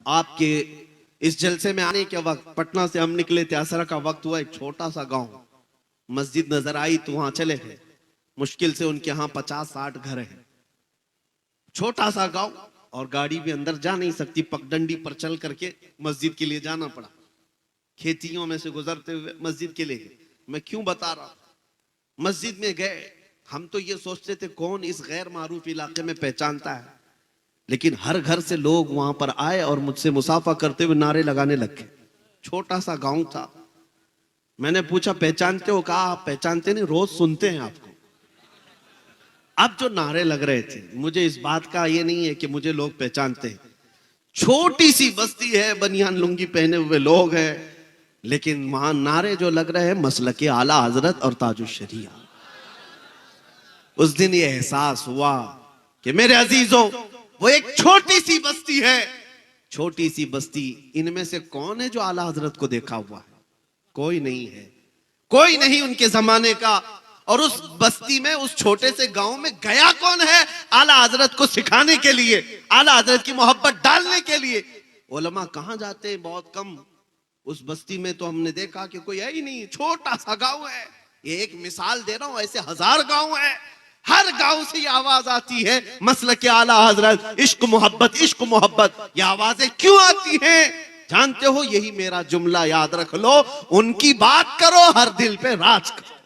आपके इस जलसे में आने के वक्त पटना से हम निकले थे, असर का वक्त हुआ, एक छोटा सा गांव, मस्जिद नजर आई तो वहां चले गए। मुश्किल से उनके यहाँ 50-60 घर हैं, छोटा सा गांव, और गाड़ी भी अंदर जा नहीं सकती, पगडंडी पर चल करके मस्जिद के लिए जाना पड़ा। खेतियों में से गुजरते हुए मस्जिद के लिए गए। मैं क्यों बता रहा हूं, मस्जिद में गए, हम तो ये सोचते थे कौन इस गैर मारूफ इलाके में पहचानता है, लेकिन हर घर से लोग वहां पर आए और मुझसे मुसाफा करते हुए नारे लगाने लग गए। छोटा सा गांव था। मैंने पूछा पहचानते हो? कहा आप पहचानते नहीं, रोज सुनते हैं आपको। अब जो नारे लग रहे थे, मुझे इस बात का ये नहीं है कि मुझे लोग पहचानते हैं। छोटी सी बस्ती है, बनियान लुंगी पहने हुए लोग हैं, लेकिन वहां नारे जो लग रहे हैं मसलके आला हजरत और ताजुल शरिया। उस दिन ये एहसास हुआ कि मेरे अजीजों, वो एक छोटी सी बस्ती है, छोटी सी बस्ती, इनमें से कौन है जो आला हजरत को देखा हुआ है? कोई नहीं है, कोई नहीं उनके जमाने का। और उस बस्ती में, उस छोटे से गांव में गया कौन है आला हजरत को सिखाने के लिए, आला हजरत की मोहब्बत डालने के लिए? उलमा कहां जाते हैं? बहुत कम। उस बस्ती में तो हमने देखा कि कोई है ही नहीं, छोटा सा गांव है। ये एक मिसाल दे रहा हूं, ऐसे 1000 गांव है, हर गांव से ये आवाज आती है, मसलके आला हजरत, इश्क मोहब्बत, इश्क मोहब्बत। ये आवाजें क्यों आती हैं? जानते हो, यही मेरा जुमला याद रख लो, उनकी बात करो, हर दिल पे राज करो।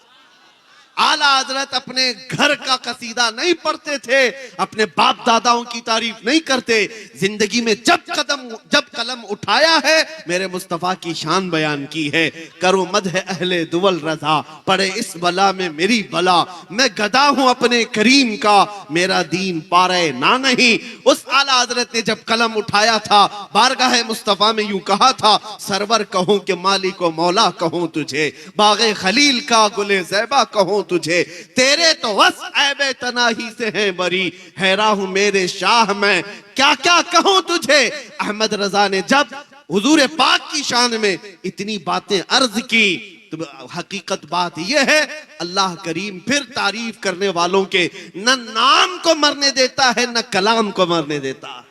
आला हजरत अपने घर का कसीदा नहीं पढ़ते थे, अपने बाप दादाओं की तारीफ नहीं करते। जिंदगी में जब कलम उठाया है, मेरे मुस्तफा की शान बयान की है। करो मदह अहले दुवल रजा, पड़े इस बला में मेरी बला। मैं गदा हूं अपने करीम का, मेरा दीन पारे ना नहीं। उस आला हजरत ने जब कलम उठाया था, बारगाह मुस्तफा में यूं कहा था, सरवर कहूं कि मालिक व मौला कहूं तुझे, बागे खलील का गुले ज़ैबा कहूं तुझे, तेरे तो वस ऐबे तनाही से हैं बरी, हैरा हूं मेरे शाह मैं क्या क्या कहूं तुझे। अहमद रजा ने जब हुजूर पाक की शान में इतनी बातें अर्ज की, तो हकीकत बात यह है, अल्लाह करीम फिर तारीफ करने वालों के न नाम को मरने देता है, न कलाम को मरने देता है।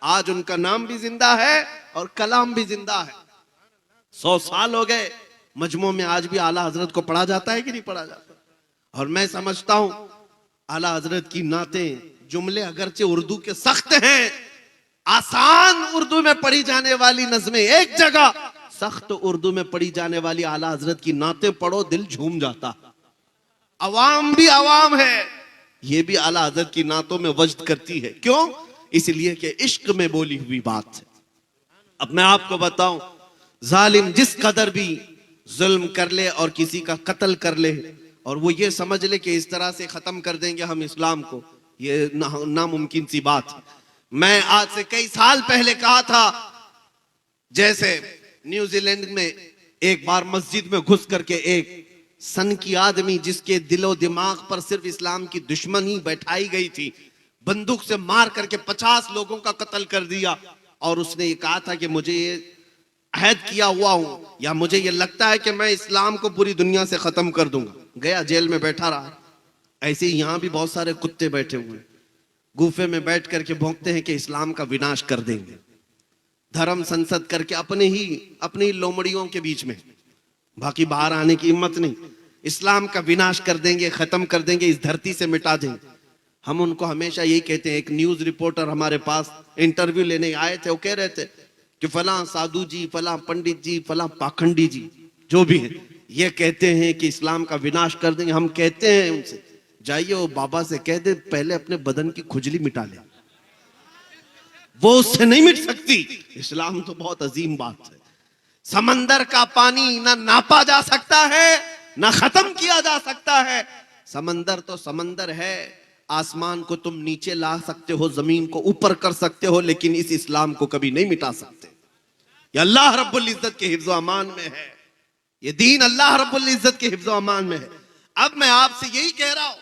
आज उनका नाम भी जिंदा है और कलाम भी जिंदा है। 100 साल हो गए, मजमू में आज भी आला हजरत को पढ़ा जाता है कि नहीं पढ़ा जाता? और मैं समझता हूं आला हजरत की नातें, जुमले अगरचे उर्दू के सख्त हैं, आसान उर्दू में पढ़ी जाने वाली नज़में एक जगह, सख्त उर्दू में पढ़ी जाने वाली आला हजरत की नातें पढ़ो, दिल झूम जाता। अवाम भी अवाम है, ये भी आला हजरत की नातों में वजद करती है। क्यों? इसलिए कि इश्क में बोली हुई बात है। अब मैं आपको बताऊं, जालिम जिस कदर भी जुल्म कर ले और किसी का कत्ल कर ले, और वो ये समझ ले कि इस तरह से खत्म कर देंगे हम इस्लाम को, ये नामुमकिन सी बात है। मैं आज से कई साल पहले कहा था, जैसे न्यूजीलैंड में एक बार मस्जिद में घुस करके एक सन की आदमी, जिसके दिलो दिमाग पर सिर्फ इस्लाम की दुश्मनी बैठाई गई थी, बंदूक से मार करके 50 लोगों का कत्ल कर दिया। और उसने ये कहा था कि मुझे ये अहद किया हुआ हूं, या मुझे ये लगता है कि मैं इस्लाम को पूरी दुनिया से खत्म कर दूंगा। गया, जेल में बैठा रहा। ऐसे ही यहां भी बहुत सारे कुत्ते बैठे हुए, गुफे में बैठ करके भौंकते हैं कि इस्लाम का विनाश कर देंगे, धर्म संसद करके अपनी लोमड़ियों के बीच में, बाकी बाहर आने की हिम्मत नहीं। इस्लाम का विनाश कर देंगे, खत्म कर देंगे, इस धरती से मिटा देंगे। हम उनको हमेशा यही कहते हैं। एक न्यूज रिपोर्टर हमारे पास इंटरव्यू लेने आए थे, वो कह रहे थे कि फलां साधु जी, फलां पंडित जी, फलां पाखंडी जी, जो भी है, ये कहते हैं कि इस्लाम का विनाश कर देंगे। हम कहते हैं उनसे, जाइए वो बाबा से कह दे पहले अपने बदन की खुजली मिटा ले, वो उससे नहीं मिट सकती। इस्लाम तो बहुत अजीम बात है। समंदर का पानी ना नापा जा सकता है, ना खत्म किया जा सकता है। समंदर तो समंदर है, आसमान को तुम नीचे ला सकते हो, जमीन को ऊपर कर सकते हो, लेकिन इस इस्लाम को कभी नहीं मिटा सकते। ये अल्लाह रब्बुल इज्जत के हिफ्ज़ व अमान में है, ये दीन अल्लाह रब्बुल इज्जत के हिफ्ज़ व अमान में है। अब मैं आपसे यही कह रहा हूं,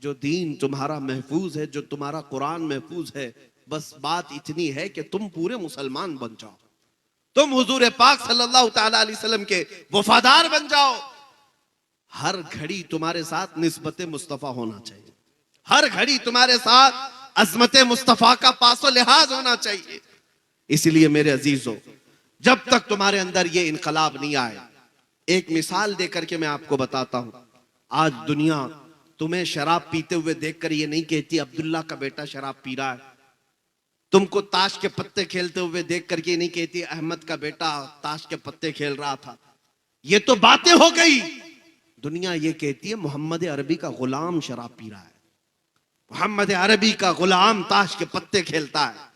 जो दीन तुम्हारा महफूज है, जो तुम्हारा कुरान महफूज है, बस बात इतनी है कि तुम पूरे मुसलमान बन जाओ, तुम हुजूर पाक सल्लल्लाहु तआला अलैहि वसल्लम के वफादार बन जाओ। हर घड़ी तुम्हारे साथ निस्बत मुस्तफा होना चाहिए, हर घड़ी तुम्हारे साथ अजमत मुस्तफा का पासो लिहाज होना चाहिए। इसलिए मेरे अजीजों, जब तक तुम्हारे अंदर ये इनकलाब नहीं आए, एक मिसाल देकर के मैं आपको बताता हूं। आज दुनिया तुम्हें शराब पीते हुए देखकर ये नहीं कहती अब्दुल्ला का बेटा शराब पी रहा है। तुमको ताश के पत्ते खेलते हुए देख करके नहीं कहती अहमद का बेटा ताश के पत्ते खेल रहा था। ये तो बातें हो गई। दुनिया ये कहती है मोहम्मद अरबी का गुलाम शराब पी रहा है, मोहम्मद अरबी का गुलाम ताश के पत्ते खेलता है।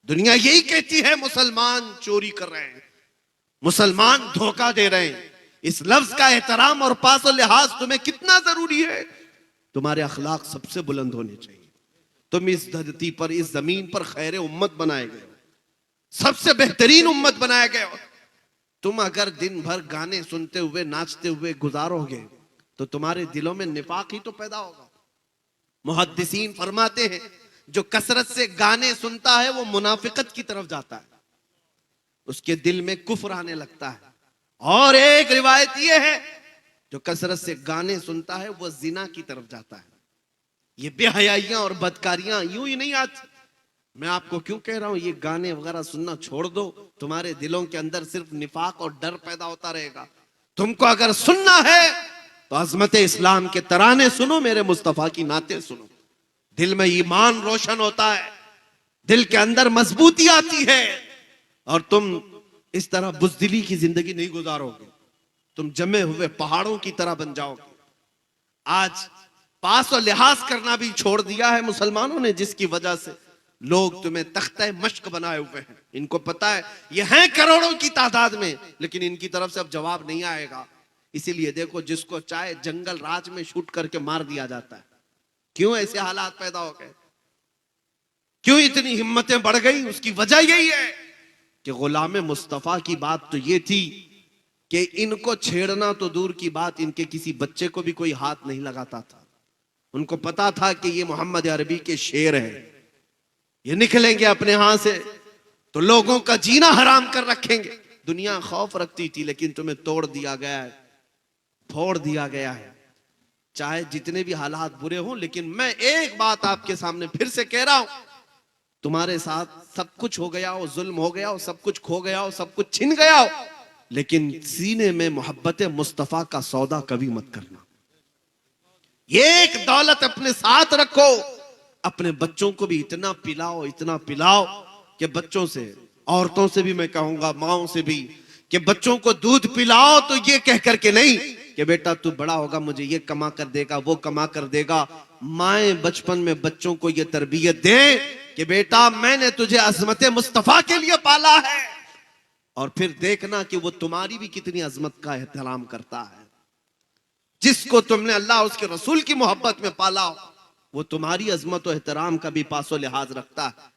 दुनिया यही कहती है मुसलमान चोरी कर रहे हैं, मुसलमान धोखा दे रहे हैं। इस लफ्ज का एहतराम और पास और लिहाज तुम्हें कितना जरूरी है। तुम्हारे अखलाक सबसे बुलंद होने चाहिए। तुम इस धरती पर, इस जमीन पर खैर उम्मत बनाए गए हो, सबसे बेहतरीन उम्मत बनाए गए हो। तुम अगर दिन भर गाने सुनते हुए नाचते हुए गुजारोगे तो तुम्हारे दिलों में निफाक ही तो पैदा होगा। मुहद्दिसीन फरमाते हैं जो कसरत से गाने सुनता है वो मुनाफिकत की तरफ जाता है, उसके दिल में कुफ्र आने लगता है। और एक रिवायत ये है जो कसरत से गाने सुनता है वो जिना की तरफ जाता है। ये बेहयाइयां और बदकारियां यूं ही नहीं आती। मैं आपको क्यों कह रहा हूं ये गाने वगैरह सुनना छोड़ दो, तुम्हारे दिलों के अंदर सिर्फ निफाक और डर पैदा होता रहेगा। तुमको अगर सुनना है तो अजमत इस्लाम के तराने सुनो, मेरे मुस्तफा की नाते सुनो। दिल में ईमान रोशन होता है, दिल के अंदर मजबूती आती है और तुम इस तरह बुजदिली की जिंदगी नहीं गुजारोगे। तुम जमे हुए पहाड़ों की तरह बन जाओगे। आज पास और लिहाज करना भी छोड़ दिया है मुसलमानों ने, जिसकी वजह से लोग तुम्हें तख्ते मश्क बनाए हुए हैं। इनको पता है ये हैं करोड़ों की तादाद में, लेकिन इनकी तरफ से अब जवाब नहीं आएगा। इसीलिए देखो जिसको चाहे जंगल राज में शूट करके मार दिया जाता है। क्यों ऐसे हालात पैदा हो गए, क्यों इतनी हिम्मतें बढ़ गई? उसकी वजह यही है कि गुलाम मुस्तफा की बात तो ये थी कि इनको छेड़ना तो दूर की बात, इनके किसी बच्चे को भी कोई हाथ नहीं लगाता था। उनको पता था कि ये मोहम्मद अरबी के शेर है, ये निकलेंगे अपने हाथ से तो लोगों का जीना हराम कर रखेंगे। दुनिया खौफ रखती थी, लेकिन तुम्हें तोड़ दिया गया है, फोड़ दिया गया है। चाहे जितने भी हालात बुरे हों, लेकिन मैं एक बात आपके सामने फिर से कह रहा हूं, तुम्हारे साथ सब कुछ हो गया हो, जुल्म हो गया हो, सब कुछ खो गया हो, सब कुछ छिन गया हो, लेकिन सीने में मोहब्बत मुस्तफा का सौदा कभी मत करना। ये एक दौलत अपने साथ रखो। अपने बच्चों को भी इतना पिलाओ, इतना पिलाओ कि बच्चों से, औरतों से भी मैं कहूंगा, माओ से भी, कि बच्चों को दूध पिलाओ तो ये कह करके नहीं कि बेटा तू बड़ा होगा मुझे ये कमा कर देगा, वो कमा कर देगा। माएं बचपन में बच्चों को ये तरबियत दे कि बेटा मैंने तुझे अजमत मुस्तफा के लिए पाला है, और फिर देखना कि वो तुम्हारी भी कितनी अजमत का एहतराम करता है। जिसको तुमने अल्लाह उसके रसूल की मोहब्बत में पाला वो तुम्हारी अजमत और एहतराम का भी पासो लिहाज रखता है।